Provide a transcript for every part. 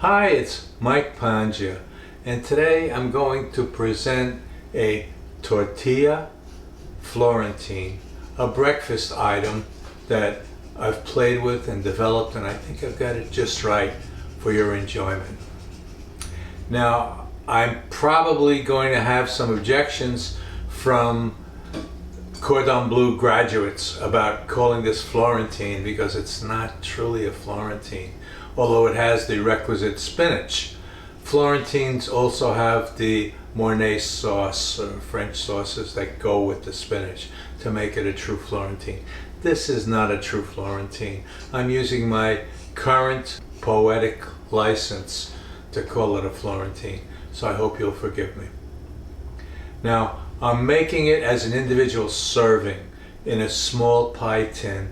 Hi, it's Mike Panja, and today I'm going to present a Tortilla Florentine, a breakfast item that I've played with and developed, and I think I've got it just right for your enjoyment. Now, I'm probably going to have some objections from Cordon Bleu graduates about calling this Florentine because it's not truly a Florentine, although it has the requisite spinach. Florentines also have the Mornay sauce or French sauces that go with the spinach to make it a true Florentine. This is not a true Florentine. I'm using my current poetic license to call it a Florentine, so I hope you'll forgive me. Now, I'm making it as an individual serving in a small pie tin,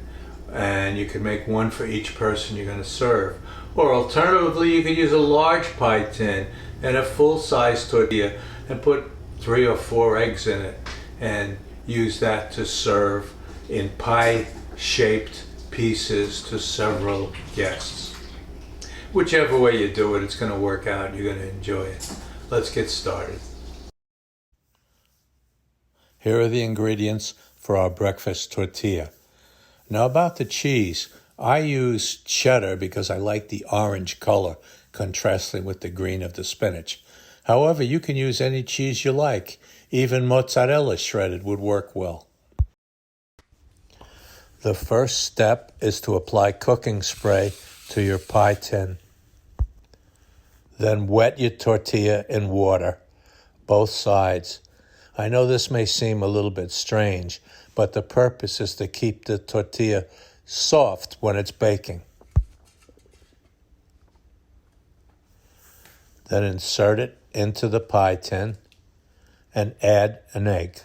and you can make one for each person you're going to serve. Or alternatively, you could use a large pie tin and a full-size tortilla and put 3 or 4 eggs in it and use that to serve in pie-shaped pieces to several guests. Whichever way you do it, it's going to work out. You're going to enjoy it. Let's get started. Here are the ingredients for our breakfast tortilla. Now about the cheese, I use cheddar because I like the orange color contrasting with the green of the spinach. However, you can use any cheese you like. Even mozzarella shredded would work well. The first step is to apply cooking spray to your pie tin. Then wet your tortilla in water, both sides. I know this may seem a little bit strange, but the purpose is to keep the tortilla soft when it's baking. Then insert it into the pie tin and add an egg.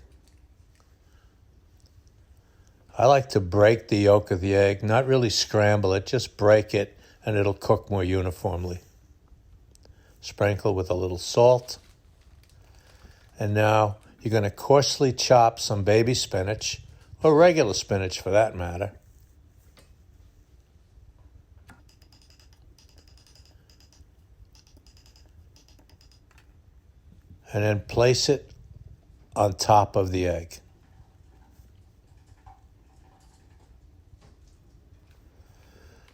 I like to break the yolk of the egg, not really scramble it, just break it and it'll cook more uniformly. Sprinkle with a little salt. And now you're going to coarsely chop some baby spinach, or regular spinach for that matter. And then place it on top of the egg.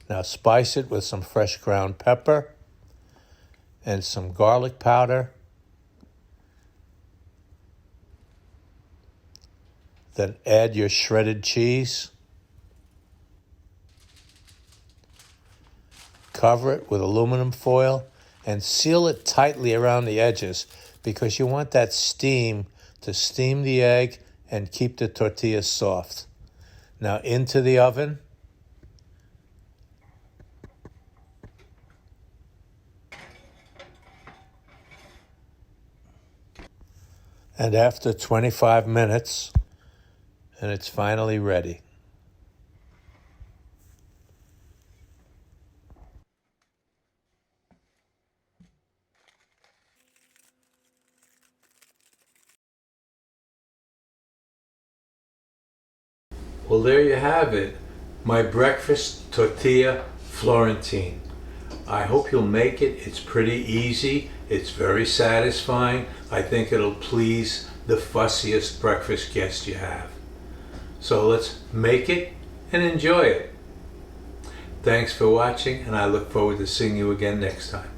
Now spice it with some fresh ground pepper and some garlic powder. Then add your shredded cheese. Cover it with aluminum foil and seal it tightly around the edges because you want that steam to steam the egg and keep the tortillas soft. Now into the oven. And after 25 minutes, and it's finally ready. Well, there you have it, my breakfast tortilla Florentine. I hope you'll make it. It's pretty easy. It's very satisfying. I think it'll please the fussiest breakfast guest you have. So let's make it and enjoy it. Thanks for watching, and I look forward to seeing you again next time.